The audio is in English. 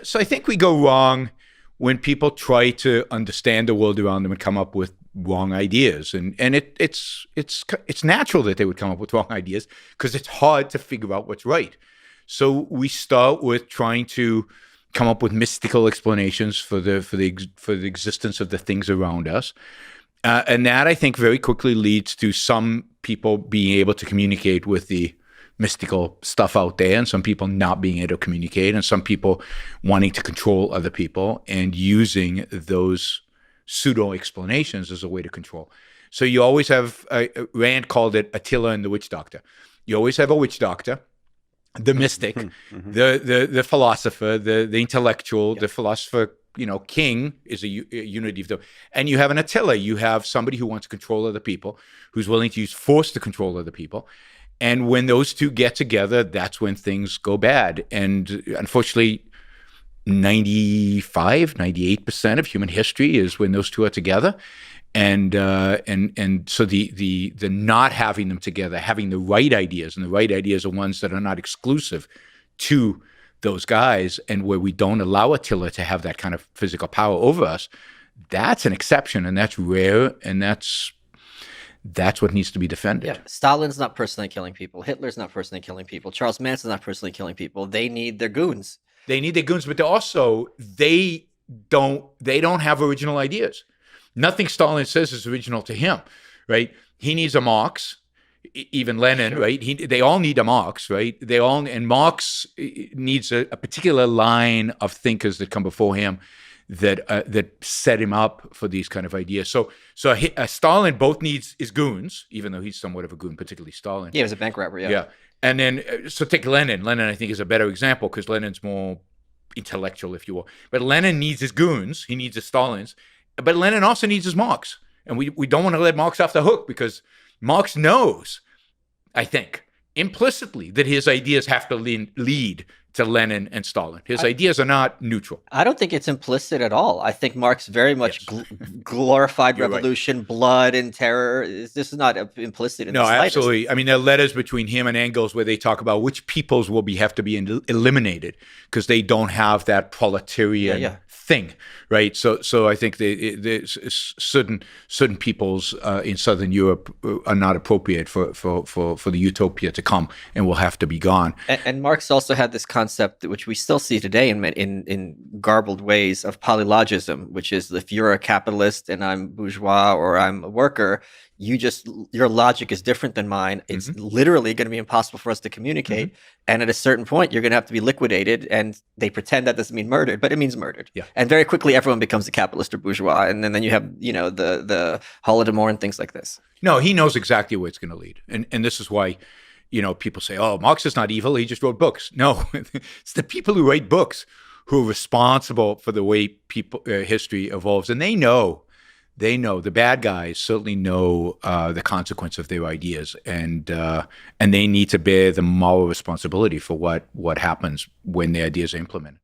So I think we go wrong when people try to understand the world around them and come up with wrong ideas. And it's natural that they would come up with wrong ideas because it's hard to figure out what's right. So we start with trying to come up with mystical explanations for the existence of the things around us. And that, I think, very quickly leads to some people being able to communicate with the mystical stuff out there, and some people not being able to communicate, and some people wanting to control other people and using those pseudo explanations as a way to control. So you always have, Rand called it Attila and the witch doctor. You always have a witch doctor, the mystic, the philosopher, the intellectual, the philosopher, king is a unity of the, and you have an Attila. You have somebody who wants to control other people, who's willing to use force to control other people. And when those two get together, that's when things go bad. And unfortunately, 98% of human history is when those two are together. And so the not having them together, having the right ideas, and the right ideas are ones that are not exclusive to those guys, and where we don't allow Attila to have that kind of physical power over us, that's an exception, and that's rare, and that's what needs to be defended. Yeah, Stalin's not personally killing people. Hitler's not personally killing people. Charles Manson's not personally killing people. They need their goons. They need their goons, but they don't have original ideas. Nothing Stalin says is original to him, right? He needs a Marx, even Lenin, sure. Right? They all need a Marx, right? And Marx needs a particular line of thinkers that come before him that set him up for these kind of ideas. So Stalin both needs his goons, even though he's somewhat of a goon, particularly Stalin. Yeah, he was a bank robber, yeah. Yeah. And then, so take Lenin. Lenin, I think, is a better example because Lenin's more intellectual, if you will. But Lenin needs his goons. He needs his Stalins. But Lenin also needs his Marx. And we don't want to let Marx off the hook because Marx knows, I think, implicitly that his ideas have to lead to Lenin and Stalin. His ideas are not neutral. I don't think it's implicit at all. I think Marx very much glorified revolution, right. Blood and terror. This is not implicit in the slightest. No, absolutely. I mean, there are letters between him and Engels where they talk about which peoples will have to be eliminated because they don't have that proletarian thing, right? So I think certain peoples in Southern Europe are not appropriate for the utopia to come and will have to be gone. And Marx also had this concept, which we still see today in garbled ways, of polylogism, which is if you're a capitalist and I'm bourgeois or I'm a worker, your logic is different than mine. It's literally going to be impossible for us to communicate. And at a certain point, you're going to have to be liquidated. And they pretend that doesn't mean murdered, but it means murdered. Yeah. And very quickly, everyone becomes a capitalist or bourgeois. And then you have, the Holodomor and things like this. No, he knows exactly where it's going to lead. And this is why, people say, oh, Marx is not evil. He just wrote books. No, it's the people who write books who are responsible for the way history evolves. And they know the bad guys certainly know the consequence of their ideas, and they need to bear the moral responsibility for what happens when their ideas are implemented.